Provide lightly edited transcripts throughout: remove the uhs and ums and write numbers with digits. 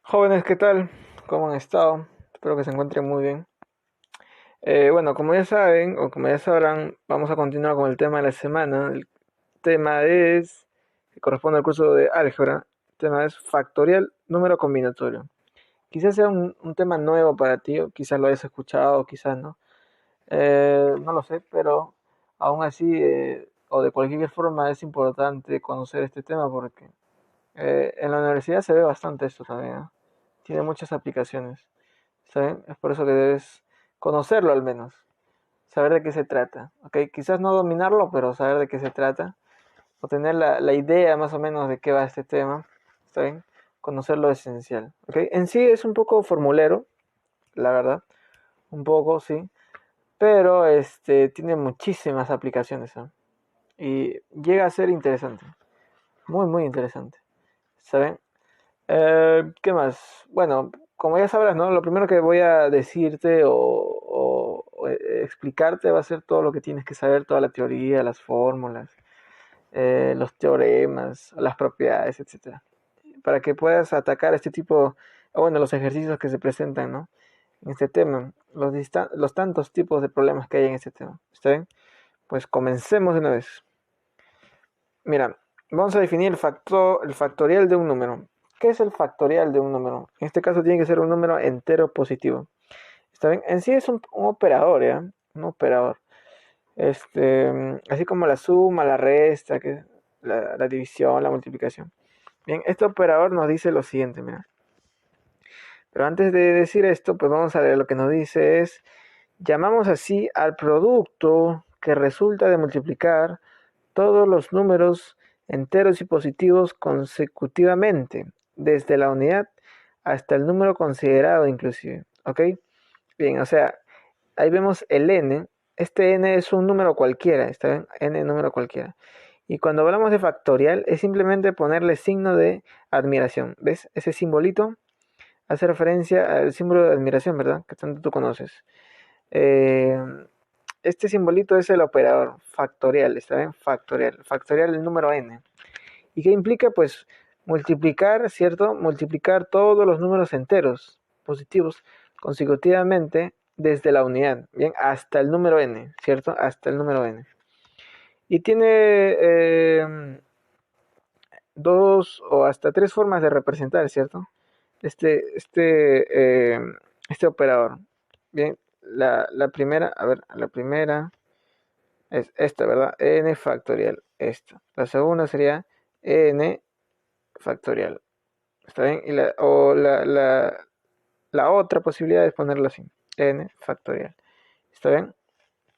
Jóvenes, ¿qué tal? ¿Cómo han estado? Espero que se encuentren muy bien. Bueno, como ya saben, o como ya sabrán, vamos a continuar con el tema de la semana. El tema es, que corresponde al curso de álgebra, el tema es factorial número combinatorio. Quizás sea un tema nuevo para ti, o quizás lo hayas escuchado, o quizás no. No lo sé, pero aún así, o de cualquier forma, es importante conocer este tema porque en la universidad se ve bastante esto también, ¿no? Tiene muchas aplicaciones. ¿Saben? Es por eso que debes conocerlo al menos, saber de qué se trata, ¿ok? Quizás no dominarlo, pero saber de qué se trata, o tener la idea más o menos de qué va este tema, ¿está bien? Conocer lo esencial, ¿ok? En sí es un poco formulero, la verdad, un poco, sí, pero tiene muchísimas aplicaciones, ¿no? Y llega a ser interesante, muy, muy interesante, ¿saben? ¿Qué más? Bueno, como ya sabrás, ¿no? Lo primero que voy a decirte o explicarte va a ser todo lo que tienes que saber, toda la teoría, las fórmulas, los teoremas, las propiedades, etcétera, para que puedas atacar este tipo, bueno, los ejercicios que se presentan, ¿no? En este tema, los tantos tipos de problemas que hay en este tema. ¿Está bien? Pues comencemos de una vez. Mira, vamos a definir el factorial de un número. ¿Qué es el factorial de un número? En este caso tiene que ser un número entero positivo. ¿Está bien? En sí es un operador, ¿ya? Un operador. Así como la suma, la resta, la división, la multiplicación. Bien, este operador nos dice lo siguiente, mira. Pero antes de decir esto, pues vamos a ver lo que nos dice es, llamamos así al producto que resulta de multiplicar todos los números enteros y positivos consecutivamente, desde la unidad hasta el número considerado inclusive, ¿ok? Bien, o sea, ahí vemos el n, este n es un número cualquiera, ¿está bien? N número cualquiera. Y cuando hablamos de factorial es simplemente ponerle signo de admiración, ¿ves? Ese simbolito hace referencia al símbolo de admiración, ¿verdad? Que tanto tú conoces. Eh, este simbolito es el operador factorial, ¿está bien? Factorial, factorial el número n. ¿Y qué implica? Pues multiplicar, ¿cierto? Multiplicar todos los números enteros positivos consecutivamente desde la unidad, ¿bien? Hasta el número n, ¿cierto? Hasta el número n. Y tiene dos o hasta tres formas de representar, ¿cierto? Este, este operador. Bien, la primera, a ver, la primera es esta, ¿verdad? N factorial, esta. La segunda sería N factorial. ¿Está bien? La otra posibilidad es ponerlo así. N factorial. ¿Está bien?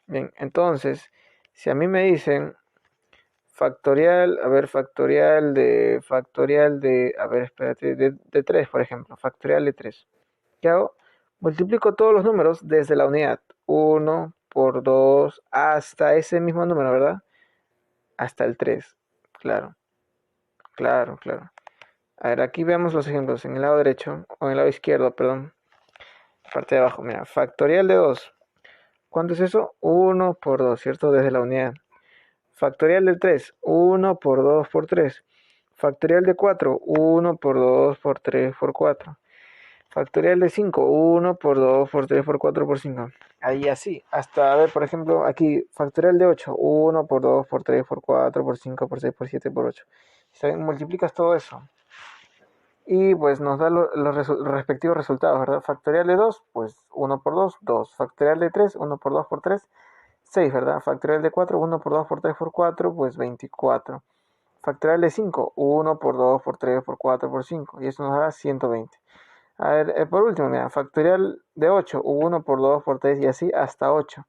Bien, entonces, si a mí me dicen factorial, a ver, a ver, espérate, de 3, por ejemplo, factorial de 3. ¿Qué hago? Multiplico todos los números desde la unidad. Uno por 2 hasta ese mismo número, ¿verdad? Hasta el 3. Claro, claro, claro. A ver, aquí vemos los ejemplos en el lado derecho, o en el lado izquierdo, perdón. Parte de abajo, mira, factorial de 2. ¿Cuánto es eso? Uno por 2, ¿cierto? Desde la unidad. Factorial del 3. Uno por 2 por 3. Factorial de 4. Uno por 2 por 3 por 4. Factorial de 5. Uno por 2 por 3 por 4 por 5. Ahí así. Hasta, a ver, por ejemplo, aquí, factorial de 8. Uno por 2 por 3 por 4 por 5 por 6 por 7 por 8. Multiplicas todo eso y pues nos da los respectivos resultados, ¿verdad? Factorial de 2, pues uno por 2, 2. Factorial de 3, uno por 2 por 3, 6, ¿verdad? Factorial de 4, uno por 2 por 3 por 4, pues 24. Factorial de 5, uno por 2 por 3 por 4 por 5, y eso nos da 120. A ver, por último, mira, factorial de 8, uno por 2 por 3 y así hasta 8.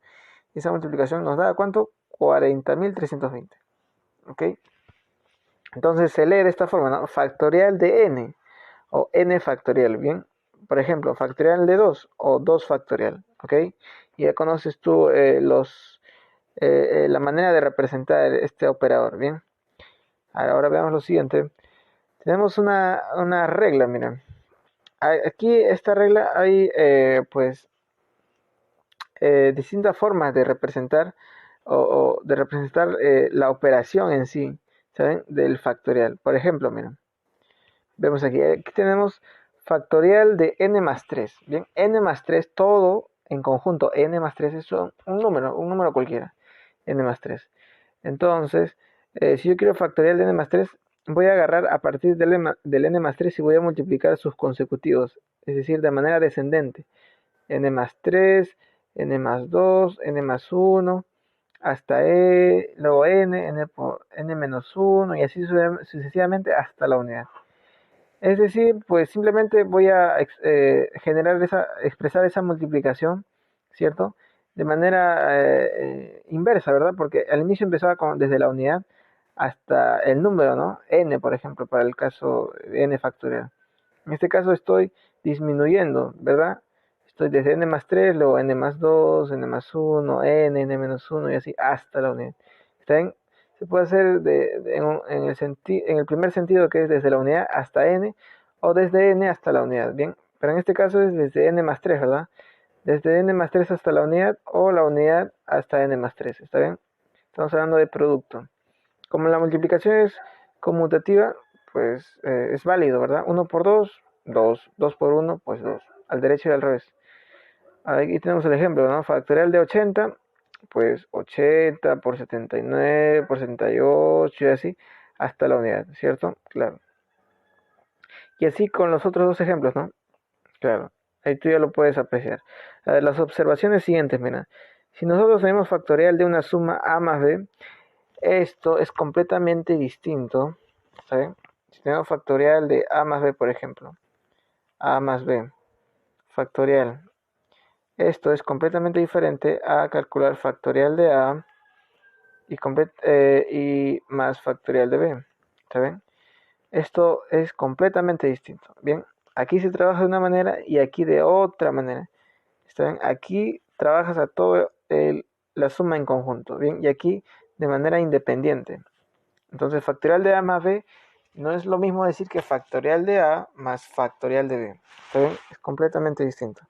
Y esa multiplicación nos da, ¿cuánto? 40.320. ¿Ok? Entonces se lee de esta forma, ¿no? Factorial de n o n factorial, ¿bien? Por ejemplo, factorial de 2 o 2 factorial, ¿ok? Y ya conoces tú la manera de representar este operador, ¿bien? Ahora veamos lo siguiente. Tenemos una regla, miren. Aquí esta regla hay pues distintas formas de representar o de representar la operación en sí, ¿saben? Del factorial. Por ejemplo, miren, vemos aquí tenemos factorial de n más 3. Bien, n más 3, todo en conjunto, n más 3 es un número cualquiera, n más 3. Entonces, si yo quiero factorial de n más 3, voy a agarrar a partir del n más 3 y voy a multiplicar sus consecutivos, es decir, de manera descendente. N más 3, n más 2, n más 1, hasta luego n por n menos 1 y así sucesivamente hasta la unidad. Es decir, pues simplemente voy a expresar esa multiplicación, ¿cierto? De manera inversa, ¿verdad? Porque al inicio empezaba desde la unidad hasta el número, ¿no? N, por ejemplo, para el caso de n factorial. En este caso estoy disminuyendo, ¿verdad? Estoy desde n más 3, luego n más 2, n más 1, n menos 1 y así hasta la unidad. ¿Está bien? Se puede hacer en el primer sentido, que es desde la unidad hasta n, o desde n hasta la unidad, ¿bien? Pero en este caso es desde n más 3, ¿verdad? Desde n más 3 hasta la unidad, o la unidad hasta n más 3, ¿está bien? Estamos hablando de producto. Como la multiplicación es conmutativa, pues es válido, ¿verdad? 1 por 2, 2. 2 por 1, pues 2. Al derecho y al revés. Aquí tenemos el ejemplo, ¿no? Factorial de 80, pues 80 por 79 por 78 y así hasta la unidad, ¿cierto? Claro. Y así con los otros dos ejemplos, ¿no? Claro. Ahí tú ya lo puedes apreciar. A ver, las observaciones siguientes, mira. Si nosotros tenemos factorial de una suma a más b, esto es completamente distinto, ¿saben? Si tenemos factorial de a más b, por ejemplo, a más b, factorial. Esto es completamente diferente a calcular factorial de a y más factorial de b, ¿saben? Esto es completamente distinto. Bien, aquí se trabaja de una manera y aquí de otra manera. ¿Está bien? Aquí trabajas a todo la suma en conjunto, bien, y aquí de manera independiente. Entonces, factorial de a más b no es lo mismo decir que factorial de a más factorial de b. ¿Está bien? Es completamente distinto.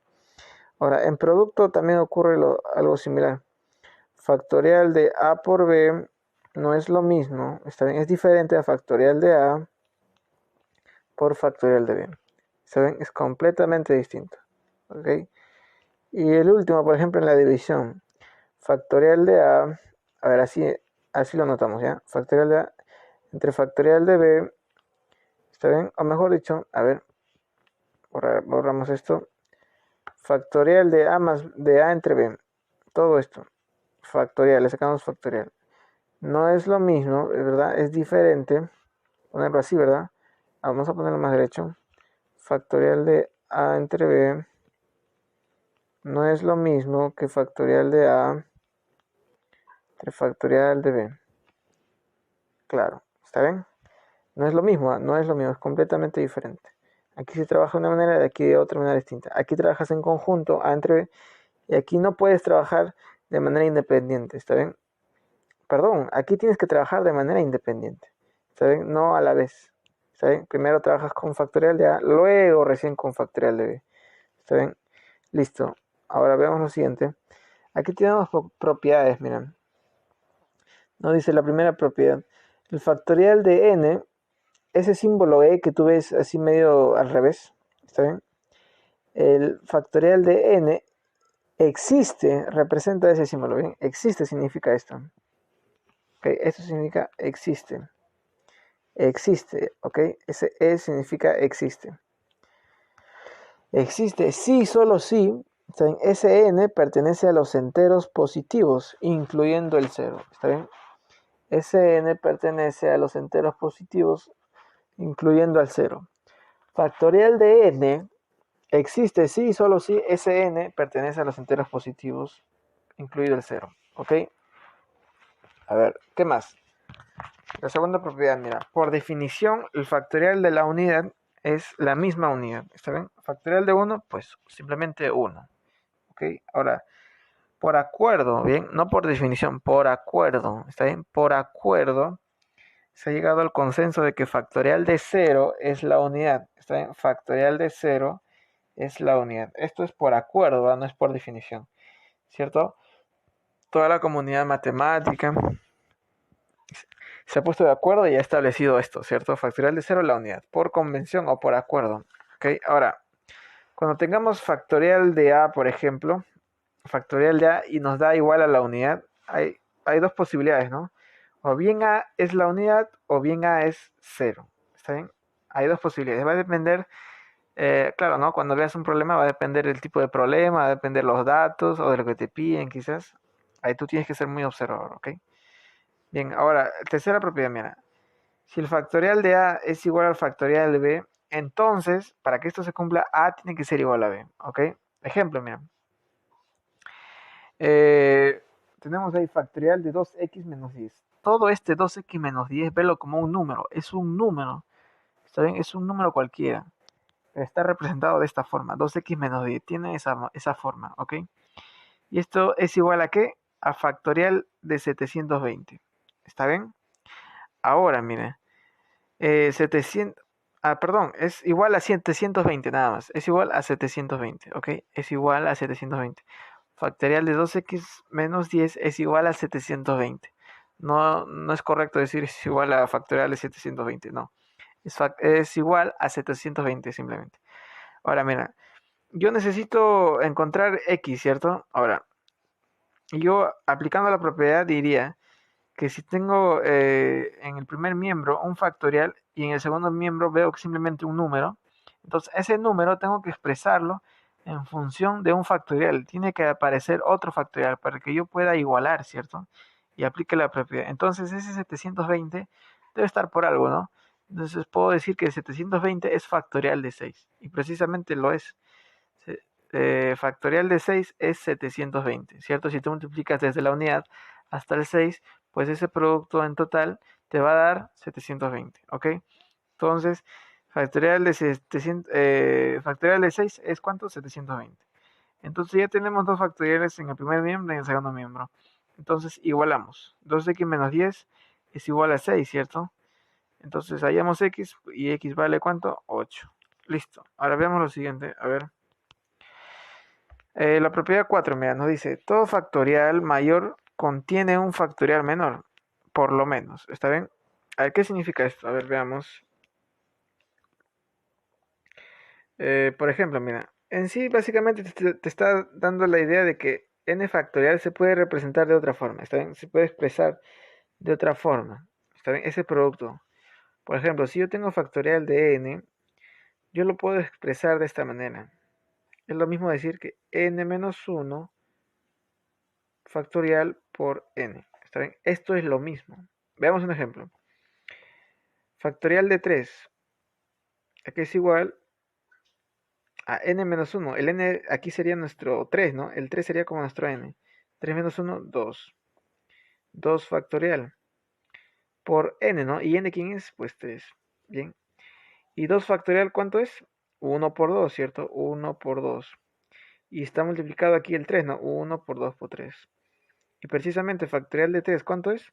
Ahora, en producto también ocurre algo similar. Factorial de a por b no es lo mismo, ¿está bien? Es diferente a factorial de a por factorial de b. ¿Saben? Es completamente distinto. ¿Ok? Y el último, por ejemplo, en la división. Factorial de a ver, así lo notamos, ¿ya? Factorial de a entre factorial de b, ¿está bien? O mejor dicho, a ver, borramos esto. Factorial de a entre b. Todo esto. Factorial, le sacamos factorial. No es lo mismo, ¿verdad? Es diferente. Ponerlo así, ¿verdad? Vamos a ponerlo más derecho. Factorial de a entre b no es lo mismo que factorial de a entre factorial de b. Claro, ¿está bien? No es lo mismo, no es lo mismo, es completamente diferente. Aquí se trabaja de una manera y aquí de otra manera distinta. Aquí trabajas en conjunto a entre b y aquí no puedes trabajar de manera independiente, ¿está bien? Perdón, aquí tienes que trabajar de manera independiente, ¿está bien? No a la vez, ¿está bien? Primero trabajas con factorial de a, luego recién con factorial de b, ¿está bien? Listo. Ahora veamos lo siguiente. Aquí tenemos propiedades, miren. Nos dice la primera propiedad. El factorial de n, ese símbolo e que tú ves así medio al revés, ¿está bien? El factorial de n existe, representa ese símbolo, ¿bien? Existe significa esto. ¿Ok? Esto significa existe. Existe, ¿ok? Ese e significa existe. Existe sí, solo sí. ¿Está bien? Ese n pertenece a los enteros positivos, incluyendo el 0. ¿Está bien? Ese n pertenece a los enteros positivos, incluyendo al 0. Factorial de n existe sí, solo si ese n pertenece a los enteros positivos, incluido el 0. ¿Ok? A ver, ¿qué más? La segunda propiedad, mira, por definición, el factorial de la unidad es la misma unidad. ¿Está bien? Factorial de 1, pues simplemente 1. ¿Ok? Ahora, por acuerdo, bien, no por definición, por acuerdo, ¿está bien? Por acuerdo, se ha llegado al consenso de que factorial de 0 es la unidad. ¿Está bien? Factorial de 0 es la unidad. Esto es por acuerdo, ¿verdad? No es por definición, ¿cierto? Toda la comunidad matemática se ha puesto de acuerdo y ha establecido esto, ¿cierto? Factorial de 0 la unidad, por convención o por acuerdo. ¿ok? Ahora, cuando tengamos factorial de A, por ejemplo, factorial de A y nos da igual a la unidad, hay dos posibilidades, ¿no? O bien A es la unidad o bien A es cero. ¿Está bien? Hay dos posibilidades. Va a depender, claro, ¿no? Cuando veas un problema va a depender del tipo de problema, va a depender los datos o de lo que te piden, quizás. Ahí tú tienes que ser muy observador, ¿ok? Bien, ahora, tercera propiedad, mira. Si el factorial de A es igual al factorial de B, entonces, para que esto se cumpla, A tiene que ser igual a B, ¿ok? Ejemplo, mira. Eh, tenemos ahí factorial de 2x menos 10. Todo este 2x menos 10, velo como un número. Es un número. ¿Está bien? Es un número cualquiera. Pero está representado de esta forma. 2x menos 10. Tiene esa forma, ¿ok? Y esto es igual a ¿qué? A factorial de 720. ¿Está bien? Ahora, mire. 700... perdón. Es igual a 720 nada más. Es igual a 720, ¿ok? Es igual a 720. Factorial de 2x menos 10 es igual a 720. No, no es correcto decir es igual a factorial de 720, no. Es igual a 720 simplemente. Ahora, mira, yo necesito encontrar x, ¿cierto? Ahora, yo aplicando la propiedad diría que si tengo en el primer miembro un factorial y en el segundo miembro veo simplemente un número, entonces ese número tengo que expresarlo en función de un factorial. Tiene que aparecer otro factorial para que yo pueda igualar, ¿cierto? Y aplique la propiedad. Entonces ese 720 debe estar por algo, ¿no? Entonces puedo decir que 720 es factorial de 6. Y precisamente lo es. Factorial de 6 es 720, ¿cierto? Si tú multiplicas desde la unidad hasta el 6, pues ese producto en total te va a dar 720, ¿ok? Entonces, factorial de 6 es ¿cuánto? 720. Entonces ya tenemos dos factoriales en el primer miembro y en el segundo miembro. Entonces igualamos. 2x menos 10 es igual a 6, ¿cierto? Entonces hallamos x y x vale ¿cuánto? 8. Listo. Ahora veamos lo siguiente. A ver. La propiedad 4, mira, nos dice, todo factorial mayor contiene un factorial menor, por lo menos, ¿está bien? A ver, ¿qué significa esto? A ver, veamos. Por ejemplo, mira, en sí básicamente te está dando la idea de que n factorial se puede representar de otra forma, ¿está bien? Se puede expresar de otra forma, ¿está bien? Ese producto. Por ejemplo, si yo tengo factorial de n, yo lo puedo expresar de esta manera. Es lo mismo decir que n menos 1 factorial por n. ¿Está bien? Esto es lo mismo. Veamos un ejemplo. Factorial de 3. Aquí es igual a n menos 1. El n aquí sería nuestro 3, ¿no? El 3 sería como nuestro n. 3 menos 1, 2. 2 factorial por n, ¿no? ¿Y n quién es? Pues 3. Bien. ¿Y 2 factorial cuánto es? 1 por 2, ¿cierto? 1 por 2. Y está multiplicado aquí el 3, ¿no? 1 por 2 por 3. Y precisamente factorial de 3, ¿cuánto es?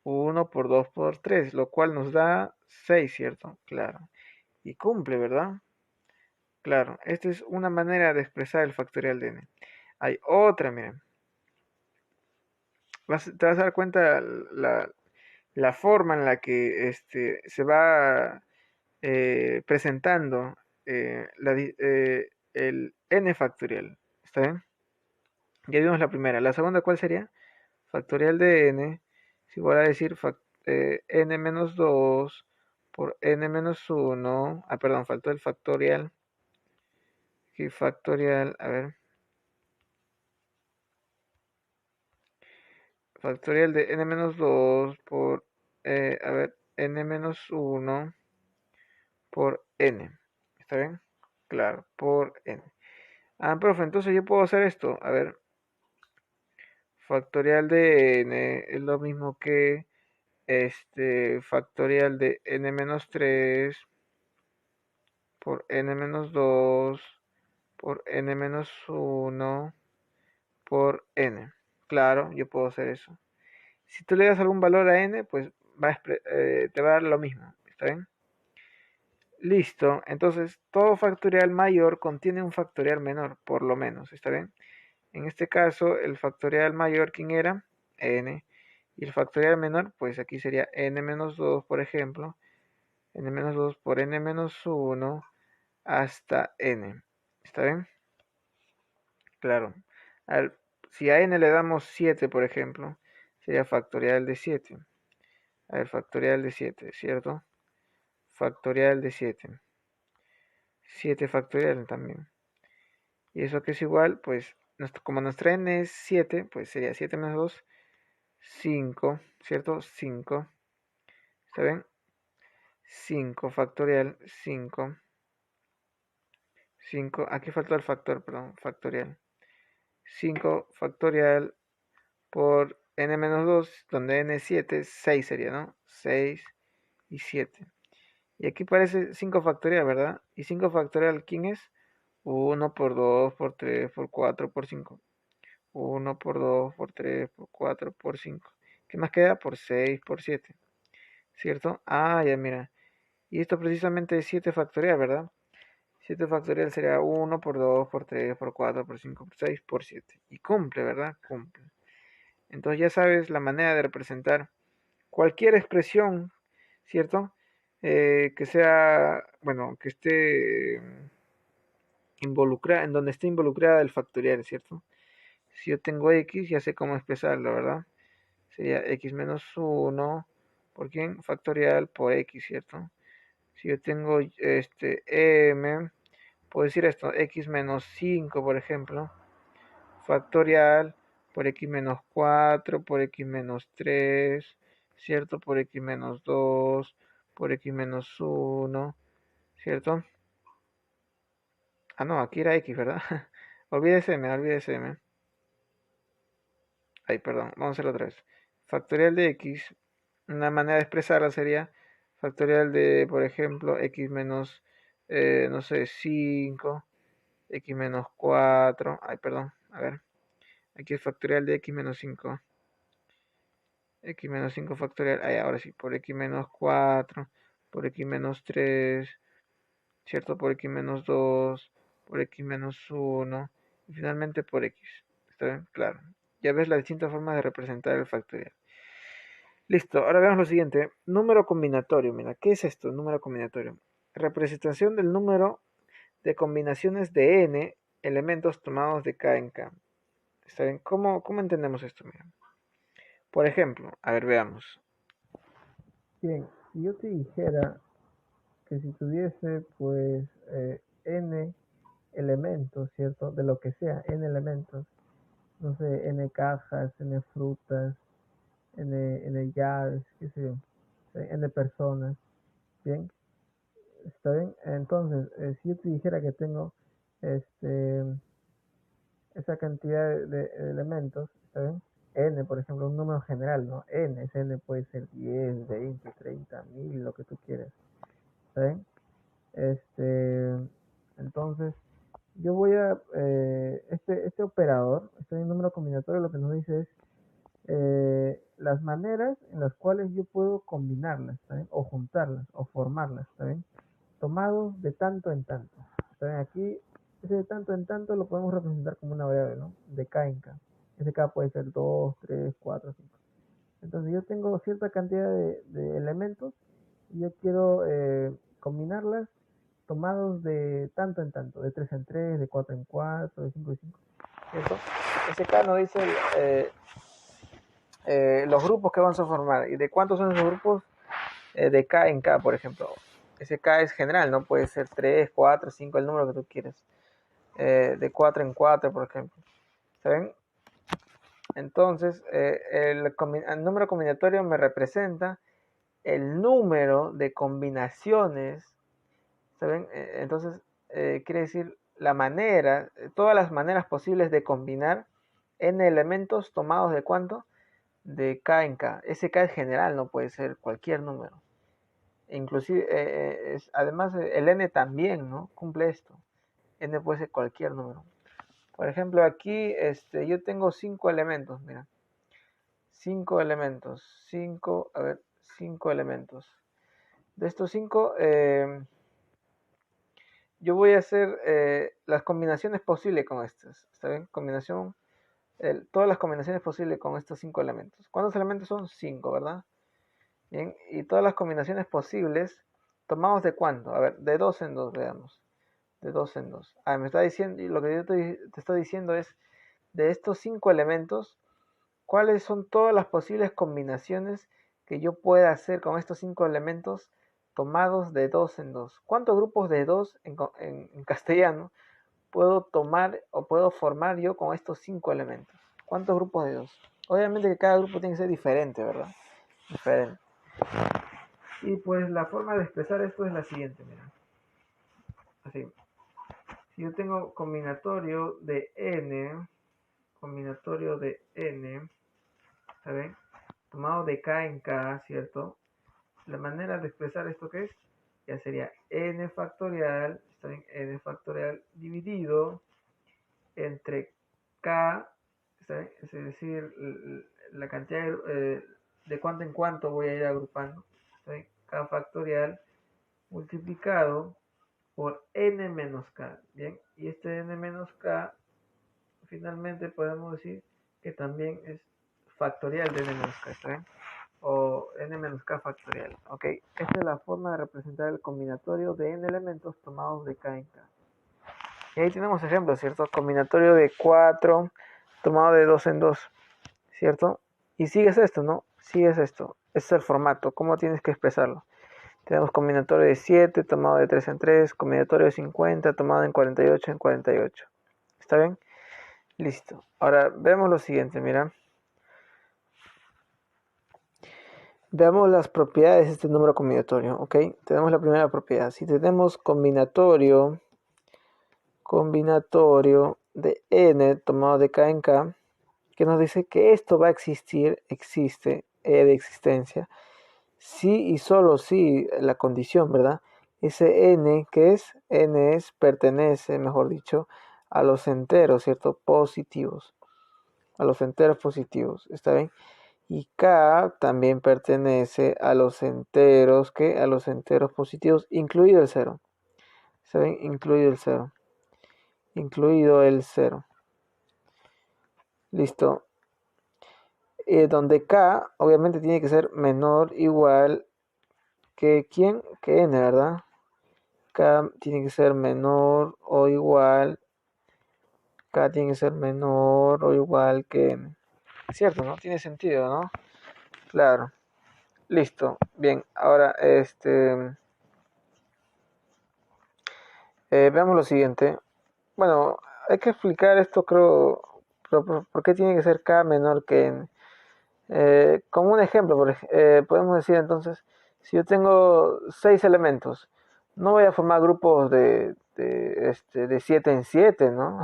1 por 2 por 3, lo cual nos da 6, ¿cierto? Claro. Y cumple, ¿verdad? Claro, esta es una manera de expresar el factorial de n. Hay otra, miren. Te vas a dar cuenta la forma en la que se va presentando el n factorial. ¿Está bien? Ya vimos la primera. La segunda, ¿cuál sería? Factorial de n es igual a decir n menos 2 por n menos 1. Ah, perdón, faltó el factorial. Aquí factorial, a ver. Factorial de n menos 2 por, a ver, n menos 1 por n. ¿Está bien? Claro, por n. Ah, profe, entonces yo puedo hacer esto. A ver, factorial de n es lo mismo que factorial de n menos 3 por n menos 2 por n menos 1 por n. Claro, yo puedo hacer eso. Si tú le das algún valor a n, pues te va a dar lo mismo. ¿Está bien? Listo. Entonces, todo factorial mayor contiene un factorial menor, por lo menos. ¿Está bien? En este caso, el factorial mayor, ¿quién era? N. Y el factorial menor, pues aquí sería n menos 2, por ejemplo. N menos 2 por n menos 1 hasta n. ¿Está bien? Claro. Si a n le damos 7, por ejemplo, sería factorial de 7. A ver, factorial de 7, ¿cierto? Factorial de 7. 7 factorial también. Y eso que es igual, pues, como nuestra n es 7, pues sería 7 menos 2, 5, ¿cierto? 5. ¿Está bien? 5 factorial, 5. 5, aquí faltó el factor, perdón, factorial. 5 factorial por n menos 2, donde n es 7, 6 sería, ¿no? 6 y 7. Y aquí parece 5 factorial, ¿verdad? ¿Y 5 factorial quién es? 1 por 2, por 3, por 4, por 5. 1 por 2, por 3, por 4, por 5. ¿Qué más queda? Por 6, por 7. ¿Cierto? Ah, ya mira. Y esto precisamente es 7 factorial, ¿verdad? 7 factorial sería 1 por 2, por 3, por 4, por 5, por 6, por 7. Y cumple, ¿verdad? Cumple. Entonces ya sabes la manera de representar cualquier expresión, ¿cierto? Que sea, bueno, que esté involucrada, en donde esté involucrada el factorial, ¿cierto? Si yo tengo x, ya sé cómo expresarlo, ¿verdad? Sería x menos 1, ¿por quién? Factorial por x, ¿cierto? Si yo tengo m, puedo decir esto, x menos 5, por ejemplo, factorial por x menos 4, por x menos 3, ¿cierto? Por x menos 2, por x menos 1, ¿cierto? Ah, no, aquí era x, ¿verdad? olvídese m. Ay, perdón, vamos a hacerlo otra vez. Factorial de x, una manera de expresarla sería factorial de, por ejemplo, x menos, no sé, 5, x menos 4, ay, perdón, a ver, aquí es factorial de x menos 5, x menos 5 factorial, ay, ahora sí, por x menos 4, por x menos 3, ¿cierto? Por x menos 2, por x menos 1, y finalmente por x, ¿está bien? Claro, ya ves las distintas formas de representar el factorial. Listo, ahora veamos lo siguiente. Número combinatorio. Mira, ¿qué es esto? Número combinatorio. Representación del número de combinaciones de n elementos tomados de k en k. ¿Está bien? ¿Cómo entendemos esto? Mira. Por ejemplo, a ver, veamos. Bien, si yo te dijera que si tuviese pues n elementos, ¿cierto? De lo que sea, n elementos, no sé, n cajas, n frutas, n llaves, qué sé yo, n personas, ¿bien? ¿Está bien? Entonces, si yo te dijera que tengo este, esa cantidad de elementos, ¿está bien? N, por ejemplo, un número general, ¿no? N, ese N puede ser 10, 20, 30, 1000, lo que tú quieras, ¿está bien? Entonces, yo voy a, este operador, este número combinatorio, lo que nos dice es las maneras en las cuales yo puedo combinarlas, ¿está bien? O juntarlas, o formarlas, ¿está bien? Tomados de tanto en tanto. ¿Está bien? Aquí, ese de tanto en tanto lo podemos representar como una variable, ¿no? De k en k. Ese k puede ser 2, 3, 4, 5. Entonces yo tengo cierta cantidad de elementos y yo quiero combinarlas tomados de tanto en tanto, de 3 en 3, de 4 en 4, de 5 en 5. ¿Cierto? Ese k nos dice los grupos que vamos a formar. ¿Y de cuántos son esos grupos? De K en K, por ejemplo. Ese K es general, ¿no? Puede ser 3, 4, 5, el número que tú quieras. De 4 en 4, por ejemplo. ¿Saben? Entonces, el número combinatorio me representa el número de combinaciones. ¿Saben? Entonces, quiere decir la manera, todas las maneras posibles de combinar n elementos tomados de cuánto? De K en K. Ese K es general, no puede ser cualquier número. Inclusive, además el n también, ¿no? Cumple esto. N puede ser cualquier número. Por ejemplo, aquí yo tengo 5 elementos, mira. 5 elementos. 5, a ver, 5 elementos. De estos 5, yo voy a hacer las combinaciones posibles con estas. ¿Está bien? Todas las combinaciones posibles con estos 5 elementos. ¿Cuántos elementos son? 5, ¿verdad? Bien, y todas las combinaciones posibles, ¿tomamos de cuánto? A ver, de 2 en 2, veamos. de 2 en 2. Me está diciendo, y lo que yo te estoy diciendo es, de estos 5 elementos, ¿cuáles son todas las posibles combinaciones que yo pueda hacer con estos 5 elementos tomados de 2 en 2? ¿Cuántos grupos de 2 en castellano puedo tomar o puedo formar yo con estos 5 elementos? ¿Cuántos grupos de 2? Obviamente que cada grupo tiene que ser diferente, ¿verdad? Diferente. Y pues la forma de expresar esto es la siguiente, mira. Así. Si yo tengo combinatorio de n, ¿saben? Tomado de k en k, ¿cierto? La manera de expresar esto que es, ya sería n factorial, ¿está bien? N factorial dividido entre k, ¿está bien? Es decir, la cantidad de cuánto en cuánto voy a ir agrupando, ¿está bien? K factorial multiplicado por n menos k, ¿bien? Y este n menos k, finalmente podemos decir que también es factorial de n menos k, ¿está bien? O n menos k factorial, ¿ok? Esta es la forma de representar el combinatorio de n elementos tomados de k en k. Y ahí tenemos ejemplos, ¿cierto? Combinatorio de 4 tomado de 2 en 2, ¿cierto? Y sigues esto, ¿no? Sigues esto. Este es el formato, ¿cómo tienes que expresarlo? Tenemos combinatorio de 7 tomado de 3 en 3, combinatorio de 50 tomado en 48 en 48. ¿Está bien? Listo. Ahora vemos lo siguiente, mira. Veamos las propiedades de este número combinatorio, ¿ok? Tenemos la primera propiedad. Si tenemos combinatorio de n tomado de k en k, que nos dice que esto va a existir, existe, de existencia, si y solo si la condición, ¿verdad? Ese n, ¿qué es? N pertenece, mejor dicho, a los enteros, ¿cierto? Positivos. A los enteros positivos, ¿está bien? Y k también pertenece a los enteros, ¿qué? A los enteros positivos, incluido el 0. ¿Está bien? Incluido el 0. Incluido el 0. Listo. Donde k obviamente tiene que ser menor o igual que ¿quién? Que n, ¿verdad? K tiene que ser menor o igual. K tiene que ser menor o igual que n. ¿Cierto, no? Tiene sentido, ¿no? Claro. Listo. Bien, ahora veamos lo siguiente. Bueno, hay que explicar esto, creo, ¿por qué tiene que ser K menor que n? Como un ejemplo, podemos decir entonces, si yo tengo 6 elementos, no voy a formar grupos de 7 en 7, ¿no?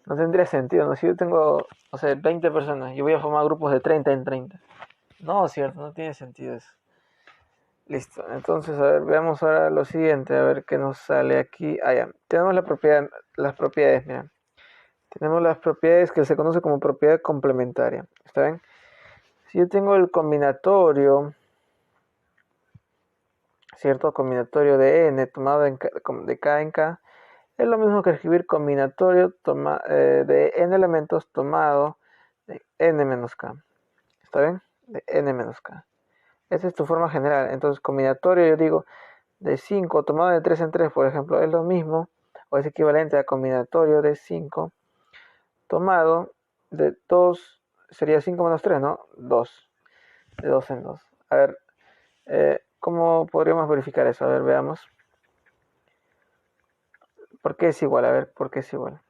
No tendría sentido, ¿no? Si yo tengo, 20 personas, yo voy a formar grupos de 30 en 30. No, cierto, no tiene sentido eso. Listo, entonces, a ver, veamos ahora lo siguiente, a ver qué nos sale aquí. Ya. Tenemos las propiedades, mira. Tenemos las propiedades que se conoce como propiedad complementaria, ¿está bien? Si yo tengo el combinatorio, ¿cierto? Combinatorio de n tomado de k en k, es lo mismo que escribir combinatorio de n elementos tomado de n menos k, ¿está bien? De n menos k. Esa es tu forma general. Entonces, combinatorio, yo digo, de 5 tomado de 3 en 3, por ejemplo, es lo mismo, o es equivalente a combinatorio de 5 tomado de 2, sería 5 menos 3, ¿no? 2, de 2 en 2. A ver, ¿cómo podríamos verificar eso? A ver, veamos. ¿Por qué es igual? A ver, ¿por qué es igual?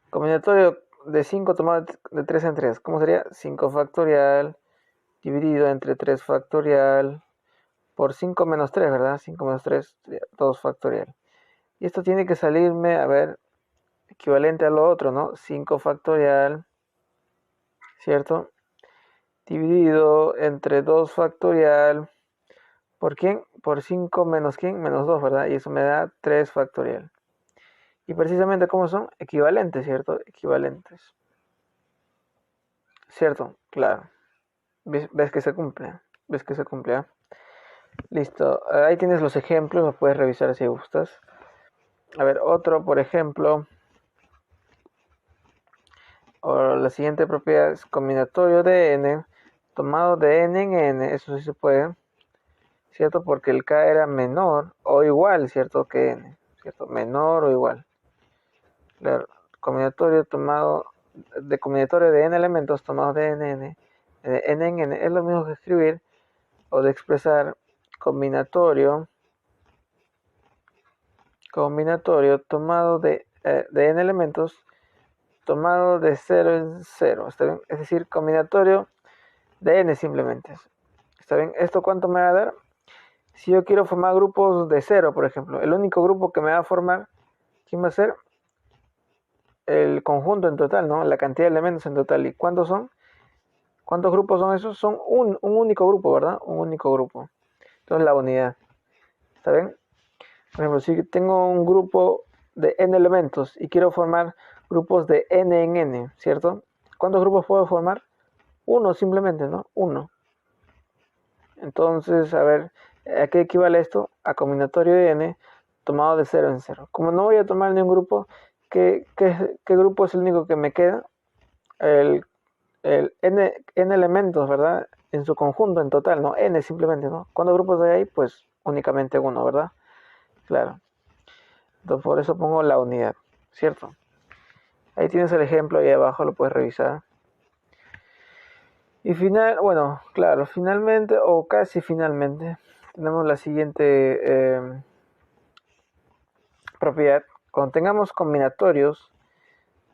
Combinatorio de 5 tomado de 3 en 3. ¿Cómo sería? 5 factorial dividido entre 3 factorial por 5 menos 3, ¿verdad? 5 menos 3, 2 factorial. Y esto tiene que salirme, a ver, equivalente a lo otro, ¿no? 5 factorial, ¿cierto? Dividido entre 2 factorial. ¿Por quién? Por 5 menos quién? Menos 2, ¿verdad? Y eso me da 3 factorial. Y precisamente, ¿cómo son? Equivalentes, ¿cierto? Equivalentes. ¿Cierto? Claro. ¿Ves que se cumple? ¿Ves que se cumple? ¿Eh? Listo. Ahí tienes los ejemplos, los puedes revisar si gustas. A ver, otro, por ejemplo. O la siguiente propiedad es combinatorio de n tomado de n en n. Eso sí se puede. ¿Cierto? Porque el k era menor o igual, ¿cierto? Que n, ¿cierto? Menor o igual. Claro, combinatorio tomado de combinatorio de n elementos tomados de n en n es lo mismo que escribir o de expresar combinatorio tomado de n elementos tomado de 0 en 0, ¿está bien? Es decir, combinatorio de n simplemente, ¿está bien? ¿Esto cuánto me va a dar? Si yo quiero formar grupos de 0, por ejemplo, el único grupo que me va a formar, ¿quién va a ser? El conjunto en total, ¿no? La cantidad de elementos en total. ¿Y cuántos son? ¿Cuántos grupos son esos? Son un único grupo, ¿verdad? Un único grupo. Entonces la unidad. ¿Está bien? Por ejemplo, si tengo un grupo de n elementos y quiero formar grupos de n en n, ¿cierto? ¿Cuántos grupos puedo formar? Uno simplemente, ¿no? Uno. Entonces, a ver, ¿a qué equivale esto? A combinatorio de n tomado de 0 en 0. Como no voy a tomar ningún grupo, ¿qué grupo es el único que me queda? El n elementos, ¿verdad? En su conjunto, en total, ¿no? N simplemente, ¿no? ¿Cuántos grupos hay ahí? Pues únicamente uno, ¿verdad? Claro. Entonces por eso pongo la unidad, ¿cierto? Ahí tienes el ejemplo, ahí abajo lo puedes revisar. Y bueno, claro, finalmente o casi finalmente tenemos la siguiente propiedad. Cuando tengamos combinatorios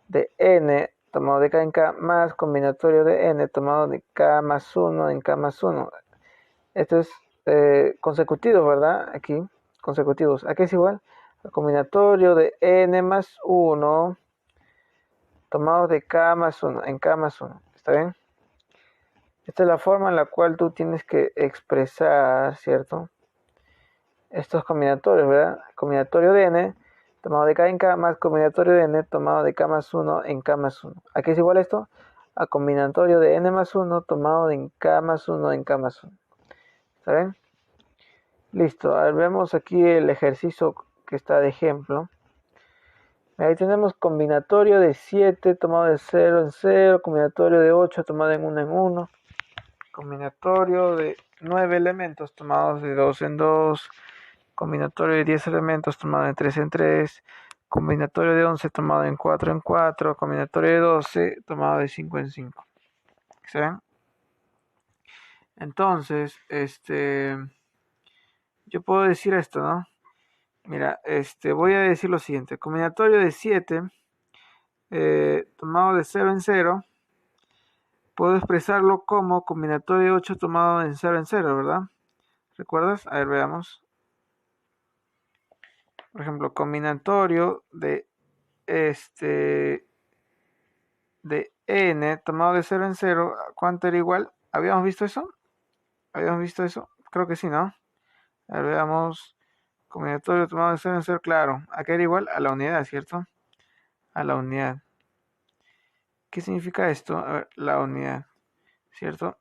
de n tomado de k en k más combinatorio de n tomado de k más 1 en k más 1. Esto es consecutivo, ¿verdad? Aquí, consecutivos. Aquí es igual al combinatorio de n más 1 tomado de k más 1 en k más 1. ¿Está bien? Esta es la forma en la cual tú tienes que expresar, ¿cierto? Estos combinatorios, ¿verdad? Combinatorio de n tomado de k en k más combinatorio de n tomado de k más 1 en k más 1. ¿A qué es igual esto? A combinatorio de n más 1 tomado de k más 1 en k más 1. ¿Está bien? Listo. A ver, vemos aquí el ejercicio que está de ejemplo. Ahí tenemos combinatorio de 7 tomado de 0 en 0, combinatorio de 8 tomado en 1 en 1, combinatorio de 9 elementos tomados de 2 en 2, combinatorio de 10 elementos tomado de 3 en 3, combinatorio de 11 tomado en 4 en 4, combinatorio de 12 tomado de 5 en 5. ¿Sí ven? Entonces, yo puedo decir esto, ¿no? Mira, voy a decir lo siguiente. Combinatorio de 7 tomado de 0 en 0, puedo expresarlo como combinatorio de 8 tomado en 0, ¿verdad? ¿Recuerdas? A ver, veamos. Por ejemplo, combinatorio de de n tomado de 0 en 0, ¿cuánto era igual? ¿Habíamos visto eso? ¿Habíamos visto eso? Creo que sí, ¿no? A ver, veamos. Combinatorio tomado de 0 en 0, claro. Acá era igual a la unidad, ¿cierto? A la unidad. ¿Qué significa esto? A ver, la unidad, ¿cierto?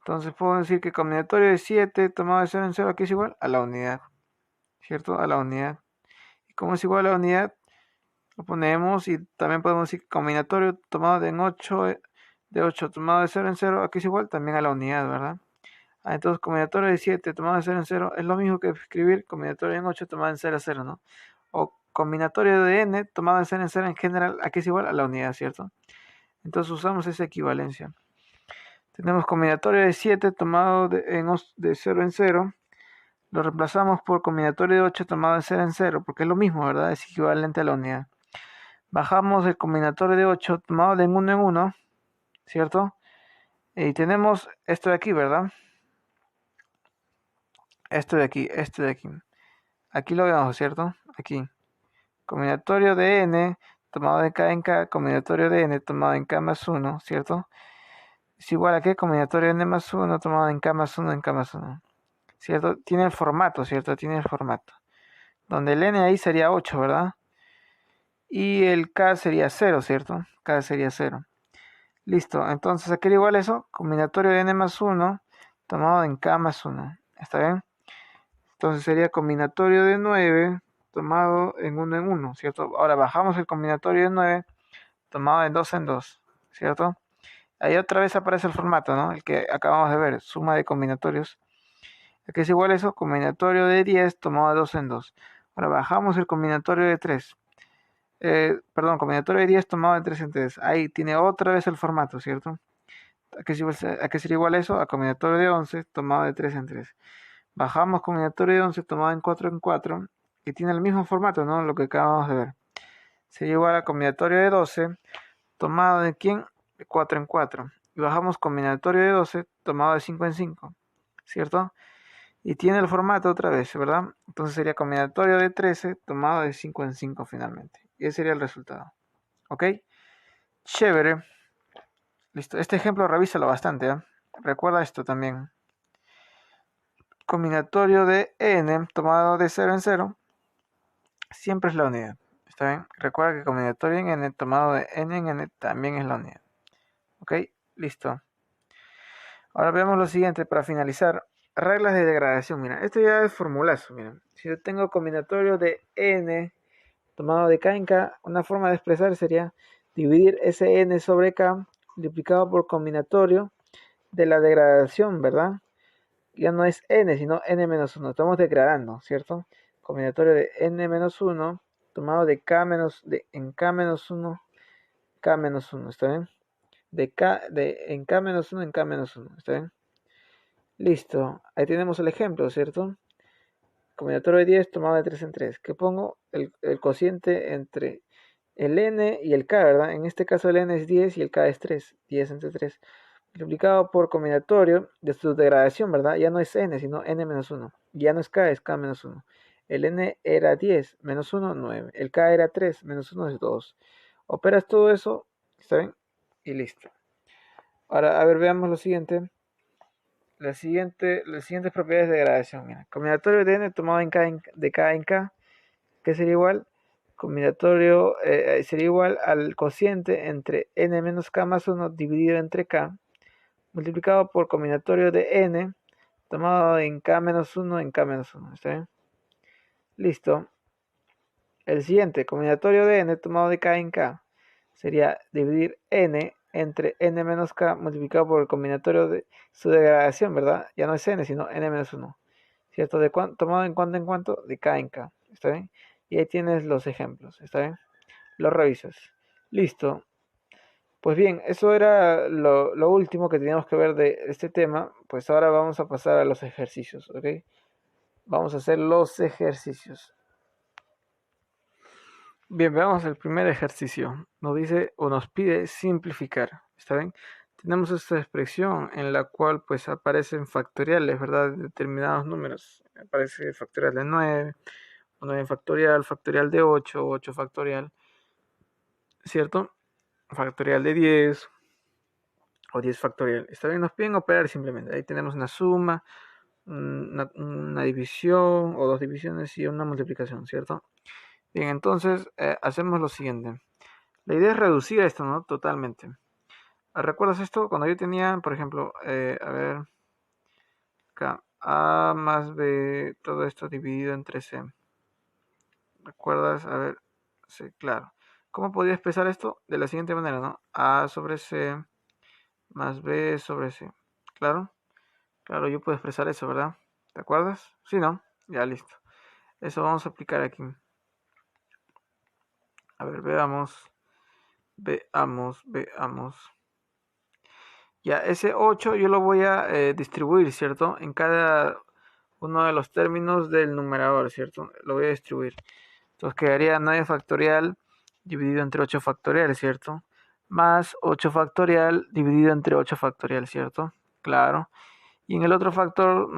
Entonces puedo decir que combinatorio de 7 tomado de 0 en 0 aquí es igual a la unidad, ¿cierto? A la unidad. Y como es igual a la unidad, lo ponemos y también podemos decir que combinatorio tomado de 8 tomado de 0 en 0 aquí es igual también a la unidad, ¿verdad? Entonces combinatorio de 7 tomado de 0 en 0 es lo mismo que escribir combinatorio en 8 tomado en 0 a 0, ¿no? O combinatorio de n tomado de 0 en 0 en general aquí es igual a la unidad, ¿cierto? Entonces usamos esa equivalencia. Tenemos combinatorio de 7 tomado de 0 en 0. Lo reemplazamos por combinatorio de 8 tomado de 0 en 0, porque es lo mismo, ¿verdad? Es equivalente a la unidad. Bajamos el combinatorio de 8 tomado de 1 en 1, ¿cierto? Y tenemos esto de aquí, ¿verdad? Esto de aquí. Aquí lo vemos, ¿cierto? Aquí. Combinatorio de n tomado de k en k, combinatorio de n tomado en k más 1, ¿cierto? Es igual a que combinatorio de n más 1 tomado en k más 1 en k más 1. ¿Cierto? Tiene el formato, ¿cierto? Tiene el formato. Donde el n ahí sería 8, ¿verdad? Y el k sería 0, ¿cierto? K sería 0. Listo, entonces aquí era igual a eso, combinatorio de n más 1 tomado en k más 1. ¿Está bien? Entonces sería combinatorio de 9 tomado en 1 en 1, ¿cierto? Ahora bajamos el combinatorio de 9 tomado en 2 en 2, ¿cierto? Ahí otra vez aparece el formato, ¿no? El que acabamos de ver, suma de combinatorios. ¿A qué es igual eso? Combinatorio de 10 tomado de 2 en 2. Ahora bajamos el combinatorio de 3. Perdón, combinatorio de 10 tomado de 3 en 3. Ahí tiene otra vez el formato, ¿cierto? ¿A qué sería igual eso? A combinatorio de 11 tomado de 3 en 3. Bajamos combinatorio de 11 tomado en 4 en 4. Y tiene el mismo formato, ¿no? Lo que acabamos de ver. Sería igual a combinatorio de 12 tomado de ¿quién? De 4 en 4. Y bajamos combinatorio de 12 tomado de 5 en 5. ¿Cierto? Y tiene el formato otra vez, ¿verdad? Entonces sería combinatorio de 13 tomado de 5 en 5 finalmente. Y ese sería el resultado. ¿Ok? Chévere. Listo. Este ejemplo revísalo bastante, ¿eh? Recuerda esto también. Combinatorio de n tomado de 0 en 0 siempre es la unidad. ¿Está bien? Recuerda que combinatorio en n tomado de n en n también es la unidad. ¿Ok? Listo. Ahora veamos lo siguiente para finalizar. Reglas de degradación. Mira, esto ya es formulazo. Mira, si yo tengo combinatorio de n tomado de k en k, una forma de expresar sería dividir ese n sobre k multiplicado por combinatorio de la degradación, ¿verdad? Ya no es n, sino n menos 1. Estamos degradando, ¿cierto? Combinatorio de n menos 1 tomado de k menos, en k menos 1, k menos 1, ¿está bien? En k menos 1 en k menos 1, ¿está bien? Listo, ahí tenemos el ejemplo, ¿cierto? Combinatorio de 10 tomado de 3 en 3. ¿Qué pongo? El cociente entre el n y el k, ¿verdad? En este caso el n es 10 y el k es 3. 10 entre 3. Multiplicado por combinatorio de su degradación, ¿verdad? Ya no es n, sino n menos 1. Ya no es k, es k menos 1. El n era 10, menos 1, 9. El k era 3, menos 1 es 2. Operas todo eso, ¿está bien? Y listo. Ahora, a ver, veamos lo siguiente. Las siguientes propiedades de degradación. Mira, combinatorio de n tomado de k en k, que sería igual, combinatorio sería igual al cociente entre n menos k más 1 dividido entre k, multiplicado por combinatorio de n tomado en k menos 1 en k menos 1. ¿Está bien? Listo. El siguiente, combinatorio de n tomado de k en k, sería dividir n entre n menos k multiplicado por el combinatorio de su degradación, ¿verdad? Ya no es n, sino n menos 1. ¿Cierto? Tomado en cuanto, de k en k. ¿Está bien? Y ahí tienes los ejemplos. ¿Está bien? Los revisas. Listo. Pues bien, eso era lo último que teníamos que ver de este tema. Pues ahora vamos a pasar a los ejercicios, ¿ok? Vamos a hacer los ejercicios. Bien, veamos el primer ejercicio. Nos dice o nos pide simplificar. ¿Está bien? Tenemos esta expresión en la cual pues aparecen factoriales, ¿verdad? De determinados números. Aparece factorial de 9, o 9 factorial, factorial de 8, 8 factorial, ¿cierto? Factorial de 10 o 10 factorial. Está bien, nos piden operar simplemente. Ahí tenemos una suma, una división o dos divisiones y una multiplicación, ¿cierto? Bien, entonces hacemos lo siguiente. La idea es reducir esto, ¿no? Totalmente. ¿Recuerdas esto? Cuando yo tenía, por ejemplo, a ver, acá, A más B, todo esto dividido entre C. ¿Recuerdas? A ver, sí, claro. ¿Cómo podía expresar esto? De la siguiente manera, ¿no? A sobre C más B sobre C. ¿Claro? Claro, yo puedo expresar eso, ¿verdad? ¿Te acuerdas? Sí, ¿no? Ya, listo. Eso vamos a aplicar aquí. A ver, veamos. Ya, ese 8 yo lo voy a distribuir, ¿cierto? En cada uno de los términos del numerador, ¿cierto? Lo voy a distribuir. Entonces quedaría 9 factorial dividido entre 8 factorial, ¿cierto? Más 8 factorial dividido entre 8 factorial, ¿cierto? Claro. Y en el otro factor,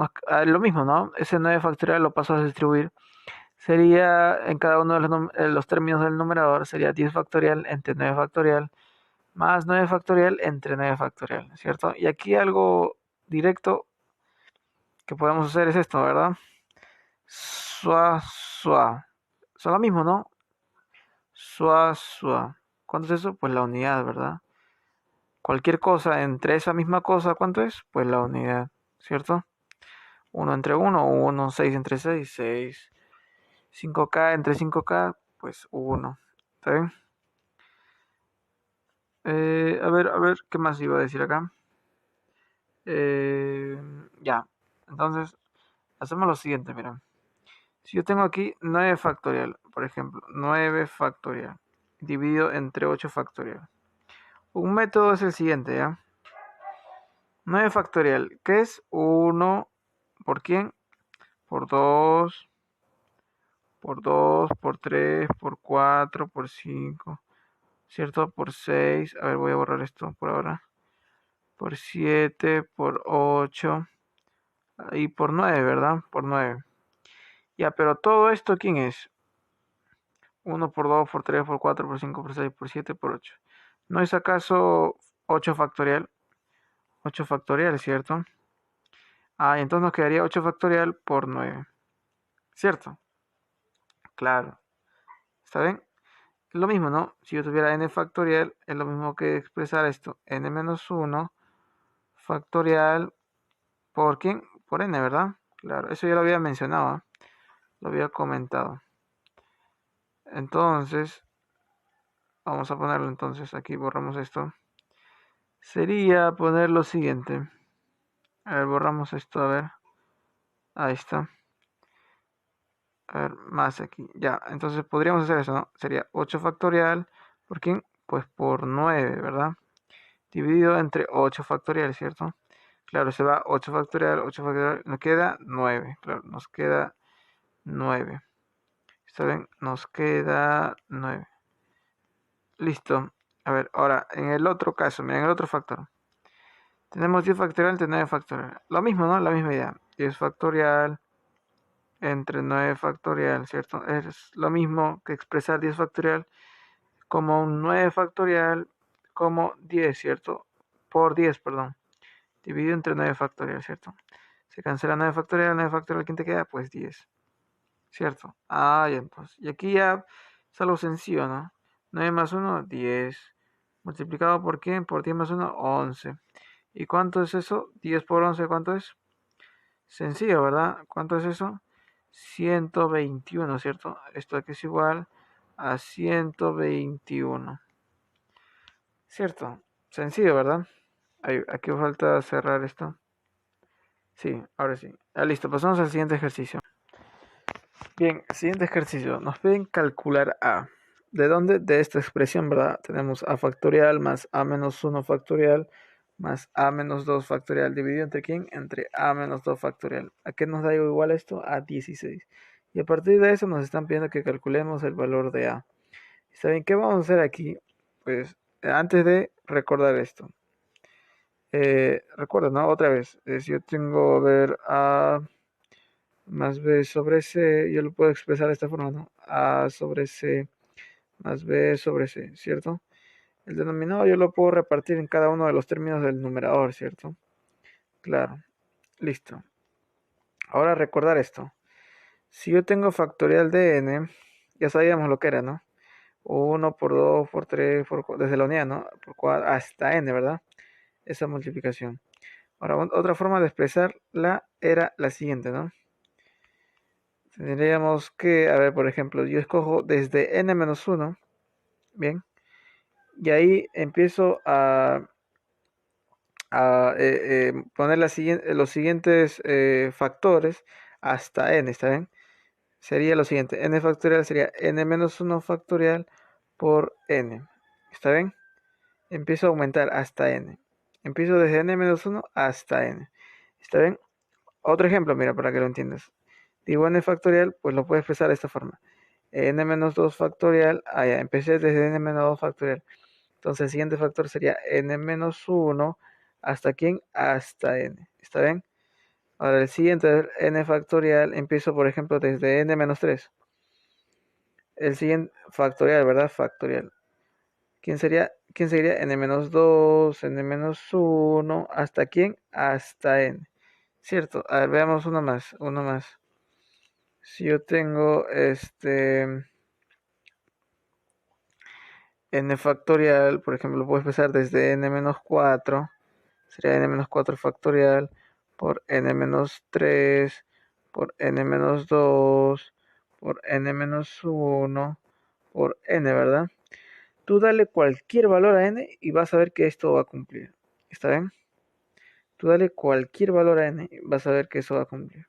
lo mismo, ¿no? Ese 9 factorial lo paso a distribuir. Sería en cada uno de los términos del numerador, sería 10 factorial entre 9 factorial más 9 factorial entre 9 factorial, ¿cierto? Y aquí algo directo que podemos hacer es esto, ¿verdad? Sua, sua. Son lo mismo, ¿no? Sua, sua. ¿Cuánto es eso? Pues la unidad, ¿verdad? Cualquier cosa entre esa misma cosa, ¿cuánto es? Pues la unidad, ¿cierto? 1 entre 1, 1, 6 entre 6, 6. 5K entre 5K, pues 1. ¿Está bien? A ver, ¿qué más iba a decir acá? Ya, entonces Hacemos lo siguiente, mira. Si yo tengo aquí 9 factorial, por ejemplo, 9 factorial, dividido entre 8 factorial. Un método es el siguiente, ¿ya? 9 factorial, ¿qué es? 1 por quién? Por 2, por 2, por 3, por 4, por 5, ¿cierto? Por 6, a ver, voy a borrar esto por ahora. Por 7, por 8 y por 9, ¿verdad? Por 9. Ya, pero todo esto, ¿quién es? 1 por 2, por 3, por 4, por 5, por 6, por 7, por 8. ¿No es acaso 8 factorial? 8 factorial, ¿cierto? Ah, y entonces nos quedaría 8 factorial por 9, ¿cierto? Claro, ¿está bien? Es lo mismo, ¿no? Si yo tuviera n factorial, es lo mismo que expresar esto. N menos 1 factorial por ¿quién? Por n, ¿verdad? Claro, eso ya lo había mencionado, ¿eh? Lo había comentado. Entonces, vamos a ponerlo entonces, aquí borramos esto. Sería poner lo siguiente. A ver, borramos esto, a ver. Ahí está. A ver, más aquí. Ya, entonces podríamos hacer eso, ¿no? Sería 8 factorial. ¿Por quién? Pues por 9, ¿verdad? Dividido entre 8 factorial, ¿cierto? Claro, se va 8 factorial, 8 factorial. Nos queda 9. Claro, nos queda 9. ¿Está bien? Nos queda 9. Listo. A ver, ahora, en el otro caso, miren, el otro factor. Tenemos 10 factorial entre 9 factorial. Lo mismo, ¿no? La misma idea. 10 factorial entre 9 factorial, ¿cierto? Es lo mismo que expresar 10 factorial como un 9 factorial como 10, ¿cierto? Por 10, perdón. Dividido entre 9 factorial, ¿cierto? Se cancela 9 factorial, ¿quién te queda? Pues 10, ¿cierto? Ah, ya entonces. Y aquí ya es algo sencillo, ¿no? 9 más 1, 10. Multiplicado por quién? Por 10 más 1, 11. ¿Y cuánto es eso? 10 por 11, ¿cuánto es? Sencillo, ¿verdad? ¿Cuánto es eso? 121, ¿cierto? Esto aquí es igual a 121. ¿Cierto? Sencillo, ¿verdad? Aquí falta cerrar esto. Sí, ahora sí. Ah, listo, pasamos al siguiente ejercicio. Bien, siguiente ejercicio. Nos piden calcular A. ¿De dónde? De esta expresión, ¿verdad? Tenemos A factorial más A menos 1 factorial más A menos 2 factorial. ¿Dividido entre quién? Entre A menos 2 factorial. ¿A qué nos da igual esto? A 16. Y a partir de eso nos están pidiendo que calculemos el valor de A. ¿Está bien? ¿Qué vamos a hacer aquí? Pues antes de recordar esto. Recuerda, ¿no? Otra vez. Si yo tengo, a ver, A más B sobre C, yo lo puedo expresar de esta forma, ¿no? A sobre C más B sobre C, ¿cierto? El denominador yo lo puedo repartir en cada uno de los términos del numerador, ¿cierto? Claro, listo. Ahora recordar esto. Si yo tengo factorial de n, ya sabíamos lo que era, ¿no? 1 por 2 por 3, desde la unidad, ¿no? Por 4 hasta n, ¿verdad? Esa multiplicación. Ahora, otra forma de expresarla era la siguiente, ¿no? Tendríamos que, a ver, por ejemplo, yo escojo desde n-1, bien, y ahí empiezo a poner los siguientes factores hasta n, ¿está bien? Sería lo siguiente, n factorial sería n-1 factorial por n, ¿está bien? Empiezo a aumentar hasta n. Empiezo desde n-1 hasta n, ¿está bien? Otro ejemplo, mira, para que lo entiendas. Digo n factorial, pues lo puedes expresar de esta forma. N-2 factorial, ya, empecé desde n-2 factorial. Entonces el siguiente factor sería n-1, ¿hasta quién? Hasta n, ¿está bien? Ahora el siguiente, n factorial, empiezo por ejemplo desde n-3. El siguiente factorial, ¿verdad? Factorial. ¿Quién sería? ¿Quién sería? n-2, n-1, ¿hasta quién? Hasta n. ¿Cierto? A ver, veamos uno más, uno más. Si yo tengo n factorial, por ejemplo, puedo empezar desde n-4, sería n-4 factorial por n-3 por n-2 por n-1 por n, ¿verdad? Tú dale cualquier valor a n y vas a ver que esto va a cumplir. ¿Está bien? Tú dale cualquier valor a n y vas a ver que eso va a cumplir.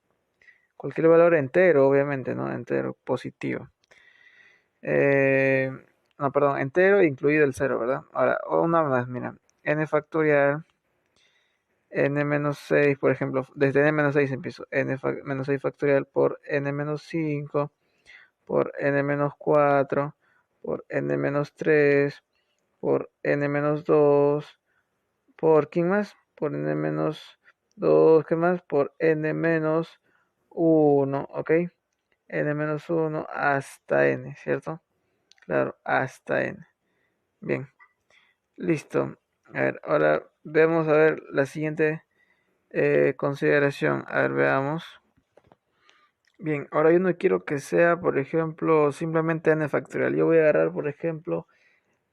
cualquier valor entero, obviamente, ¿no? Entero, positivo. Eh, no, perdón, entero incluido el cero, ¿verdad? Ahora, una más, mira, n factorial, n menos 6, por ejemplo, desde n menos 6 empiezo, menos 6 factorial por n menos 5, por n menos 4, por n menos 3, por n menos 2, por ¿quién más? Por n menos 2, ¿qué más? Por n menos 1, ¿ok? N menos 1 hasta n, ¿cierto? Claro, hasta n. Bien, listo. A ver, ahora vemos a ver la siguiente consideración. A ver, veamos. Bien, ahora yo no quiero que sea, por ejemplo, simplemente n factorial. Yo voy a agarrar, por ejemplo,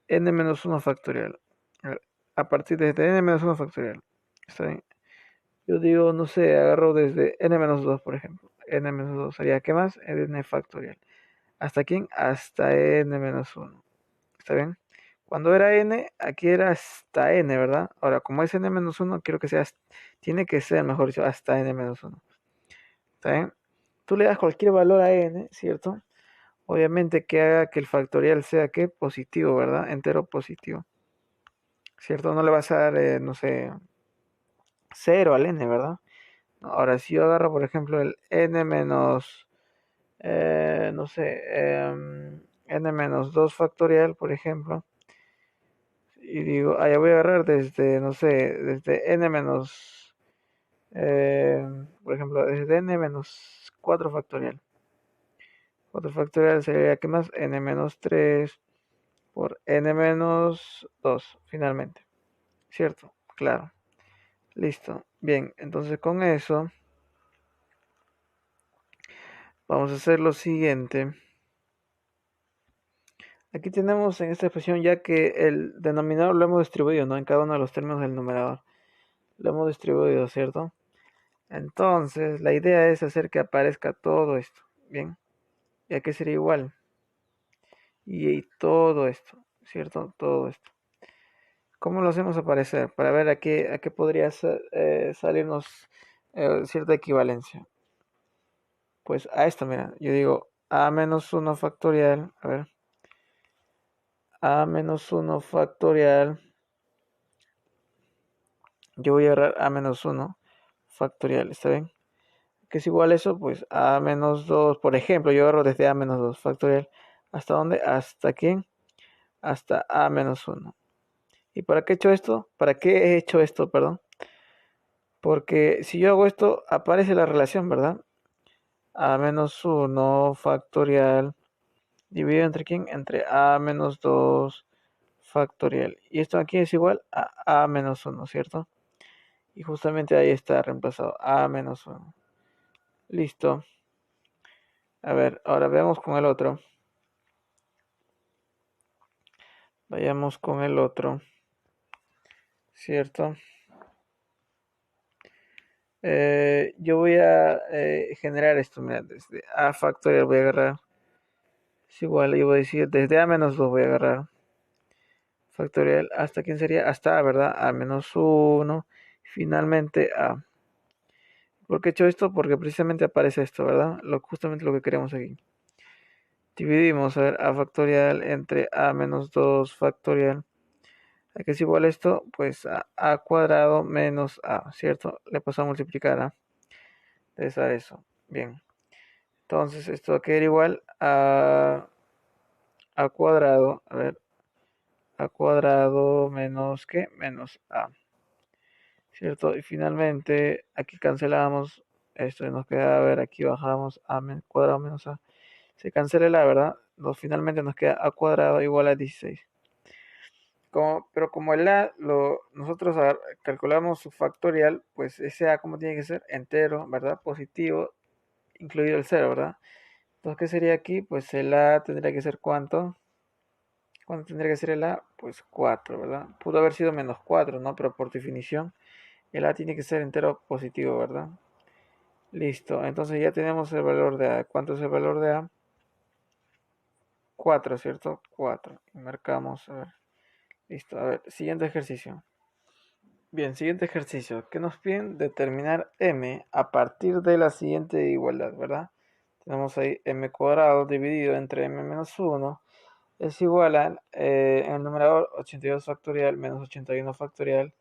n menos 1 factorial. A ver, a partir de n menos 1 factorial. ¿Está bien? Yo digo, no sé, agarro desde n menos 2, por ejemplo. N menos 2 sería, ¿qué más? N factorial. ¿Hasta quién? Hasta n menos 1. ¿Está bien? Cuando era n, aquí era hasta n, ¿verdad? Ahora, como es n menos 1, quiero que sea, tiene que ser, mejor dicho, hasta n menos 1. ¿Está bien? Tú le das cualquier valor a n, ¿cierto? Obviamente que haga que el factorial sea, ¿qué? Positivo, ¿verdad? Entero positivo. ¿Cierto? No le vas a dar, no sé, 0 al n, ¿verdad? Ahora, si yo agarro, por ejemplo, el n menos, no sé, n menos 2 factorial, por ejemplo, y digo, ya voy a agarrar desde, no sé, desde n menos, por ejemplo, desde n menos 4 factorial. 4 factorial sería, ¿qué más? N menos 3 por n menos 2, finalmente. ¿Cierto? Claro. Listo. Bien, entonces con eso vamos a hacer lo siguiente. Aquí tenemos en esta expresión ya que el denominador lo hemos distribuido, ¿no? En cada uno de los términos del numerador. Lo hemos distribuido, ¿cierto? Entonces, la idea es hacer que aparezca todo esto. Bien. Ya que sería igual. Y todo esto, ¿cierto? Todo esto. ¿Cómo lo hacemos aparecer? Para ver a qué podría salirnos cierta equivalencia. Pues a esto, mira, yo digo a menos 1 factorial, a ver, a menos 1 factorial, yo voy a agarrar a menos 1 factorial, ¿está bien? Que es igual a eso, pues a menos 2, por ejemplo, yo agarro desde a menos 2 factorial, ¿hasta dónde? ¿Hasta quién? Hasta a menos 1. ¿Y para qué he hecho esto? ¿Para qué he hecho esto, perdón? Porque si yo hago esto, aparece la relación, ¿verdad? A menos 1 factorial dividido entre quién? Entre a menos 2 factorial. Y esto aquí es igual a menos 1, ¿cierto? Y justamente ahí está reemplazado a menos 1. Listo. A ver, ahora veamos con el otro. Vayamos con el otro. ¿Cierto? Yo voy a generar esto, mira, desde a factorial voy a agarrar. Es igual, yo voy a decir, desde a menos 2 voy a agarrar. Factorial, ¿hasta quién sería? Hasta a, ¿verdad? A menos 1. Finalmente a. ¿Por qué he hecho esto? Porque precisamente aparece esto, ¿verdad? Justamente lo que queremos aquí. Dividimos, a ver, a factorial entre a menos 2 factorial. ¿A qué es igual esto? Pues a cuadrado menos a, ¿cierto? Le paso a multiplicar a. Entonces a eso. Bien. Entonces esto va a quedar igual a cuadrado. A ver, a cuadrado menos ¿qué? Menos a. ¿Cierto? Y finalmente aquí cancelamos esto y nos queda, a ver, aquí bajamos a cuadrado menos a. Se cancela el a, ¿verdad? Finalmente nos queda a cuadrado igual a 16. Pero como el a nosotros calculamos su factorial, pues ese a como tiene que ser entero, ¿verdad? Positivo, incluido el cero, ¿verdad? Entonces, ¿qué sería aquí? Pues el a tendría que ser ¿cuánto? ¿Cuánto tendría que ser el a? Pues 4, ¿verdad? Pudo haber sido menos 4, ¿no? Pero por definición, el a tiene que ser entero positivo, ¿verdad? Listo, entonces ya tenemos el valor de a. ¿Cuánto es el valor de a? 4, ¿cierto? 4. Y marcamos, a ver. Listo, a ver, siguiente ejercicio. Bien, siguiente ejercicio. ¿Qué nos piden? Determinar m a partir de la siguiente igualdad, ¿verdad? Tenemos ahí m cuadrado dividido entre m menos 1 es igual a, en el numerador, 82 factorial menos 81 factorial,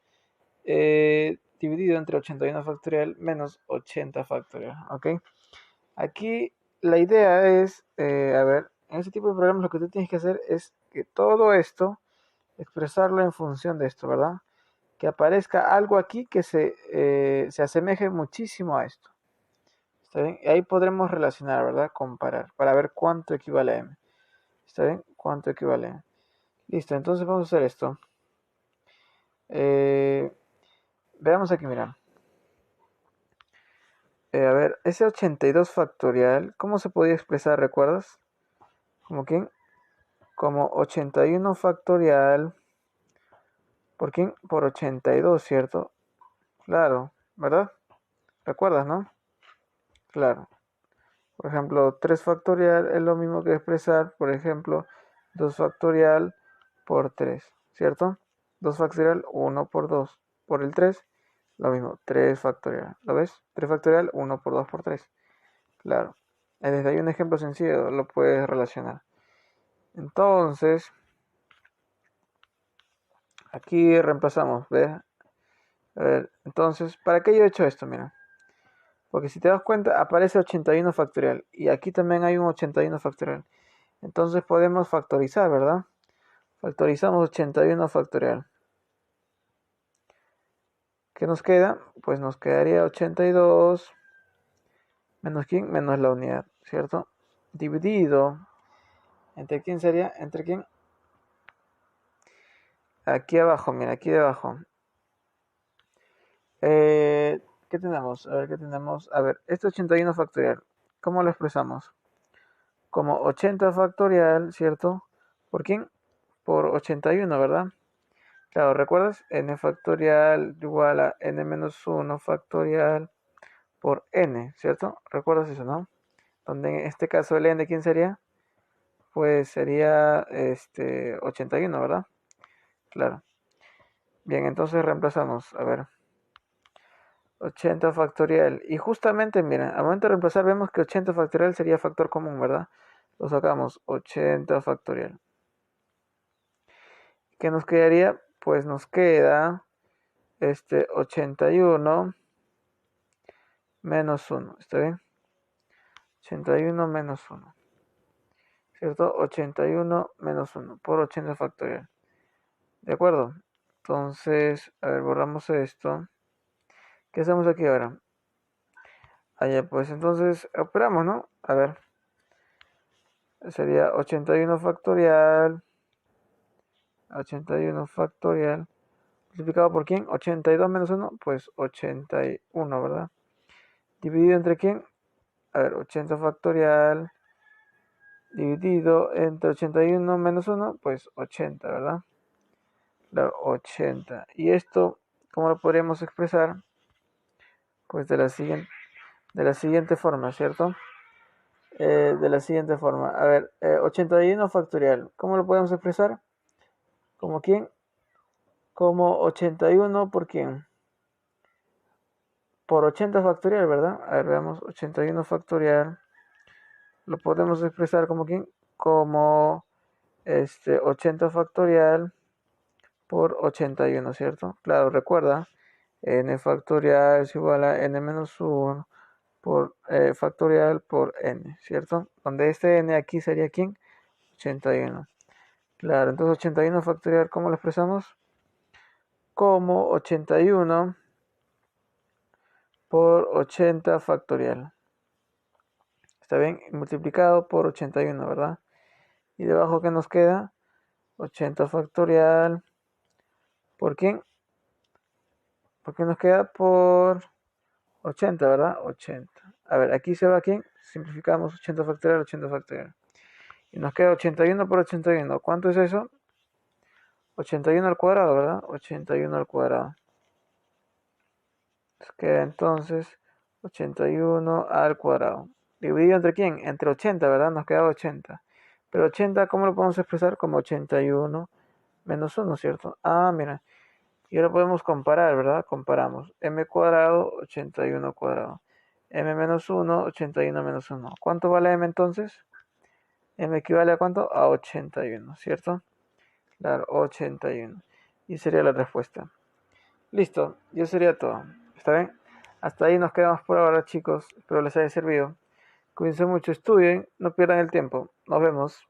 dividido entre 81 factorial menos 80 factorial, ¿ok? Aquí la idea es, a ver, en ese tipo de programas lo que tú tienes que hacer es que todo esto, expresarlo en función de esto, ¿verdad? Que aparezca algo aquí que se asemeje muchísimo a esto. ¿Está bien? Y ahí podremos relacionar, ¿verdad? Comparar, para ver cuánto equivale a m. ¿Está bien? ¿Cuánto equivale a m? Listo, entonces vamos a hacer esto. Eh, veamos aquí, mira. A ver, ese 82 factorial, ¿cómo se podía expresar, recuerdas? ¿Como quién? Como 81 factorial. ¿Por quién? Por 82, ¿cierto? Claro, ¿verdad? ¿Recuerdas, no? Claro. Por ejemplo, 3 factorial es lo mismo que expresar, por ejemplo, 2 factorial por 3, ¿cierto? 2 factorial, 1 por 2 por el 3, lo mismo, 3 factorial. ¿Lo ves? 3 factorial, 1 por 2 por 3. Claro. Desde ahí un ejemplo sencillo lo puedes relacionar. Entonces, aquí reemplazamos, ¿ves? A ver, entonces, ¿para qué yo he hecho esto? Mira. Porque si te das cuenta, aparece 81 factorial. Y aquí también hay un 81 factorial. Entonces podemos factorizar, ¿verdad? Factorizamos 81 factorial. ¿Qué nos queda? Pues nos quedaría 82 menos quién, menos la unidad, ¿cierto? Dividido. ¿Entre quién sería? ¿Entre quién? Aquí abajo, mira, aquí debajo. ¿Qué tenemos? A ver, ¿qué tenemos? A ver, este 81 factorial, ¿cómo lo expresamos? Como 80 factorial, ¿cierto? ¿Por quién? Por 81, ¿verdad? Claro, ¿recuerdas? N factorial igual a n menos 1 factorial por n, ¿cierto? ¿Recuerdas eso, no? Donde en este caso el n, ¿quién sería? Pues sería 81, ¿verdad? Claro. Bien, entonces reemplazamos, a ver, 80 factorial. Y justamente, miren, al momento de reemplazar vemos que 80 factorial sería factor común, ¿verdad? Lo sacamos, 80 factorial. ¿Qué nos quedaría? Pues nos queda 81 menos 1, ¿está bien? 81 menos 1, ¿cierto? 81 menos 1 por 80 factorial. ¿De acuerdo? Entonces, a ver, borramos esto. ¿Qué hacemos aquí ahora? Allá, pues entonces operamos, ¿no? A ver, sería 81 factorial. 81 factorial. ¿Multiplicado por quién? 82 menos 1, pues 81, ¿verdad? ¿Dividido entre quién? A ver, 80 factorial. Dividido entre 81 menos 1, pues 80, ¿verdad? Claro, 80. Y esto, ¿cómo lo podríamos expresar? Pues de la siguiente forma, ¿cierto? De la siguiente forma. A ver, 81 factorial. ¿Cómo lo podemos expresar? ¿Como quién? Como 81 por quién. Por 80 factorial, ¿verdad? A ver, veamos. 81 factorial. Lo podemos expresar como quién. Como 80 factorial por 81, ¿cierto? Claro, recuerda. N factorial es igual a n menos 1 por factorial por n, ¿cierto? Donde este n aquí sería ¿quién? 81. Claro, entonces 81 factorial, ¿cómo lo expresamos? Como 81 por 80 factorial. ¿Está bien? Multiplicado por 81, ¿verdad? Y debajo, ¿qué nos queda? 80 factorial. ¿Por quién? Porque nos queda por 80, ¿verdad? 80. A ver, aquí se va ¿quién? Simplificamos 80 factorial, 80 factorial. Y nos queda 81 por 81. ¿Cuánto es eso? 81 al cuadrado, ¿verdad? 81 al cuadrado. Nos queda entonces 81 al cuadrado. ¿Dividido entre quién? Entre 80, ¿verdad? Nos queda 80. Pero 80, ¿cómo lo podemos expresar? Como 81 menos 1, ¿cierto? Ah, mira. Y ahora podemos comparar, ¿verdad? Comparamos. M cuadrado, 81 cuadrado. M menos 1, 81 menos 1. ¿Cuánto vale M entonces? M equivale a cuánto? A 81, ¿cierto? Claro, 81. Y sería la respuesta. Listo, ya sería todo. ¿Está bien? Hasta ahí nos quedamos por ahora, chicos. Espero les haya servido. Cuídense mucho, estudien, no pierdan el tiempo. Nos vemos.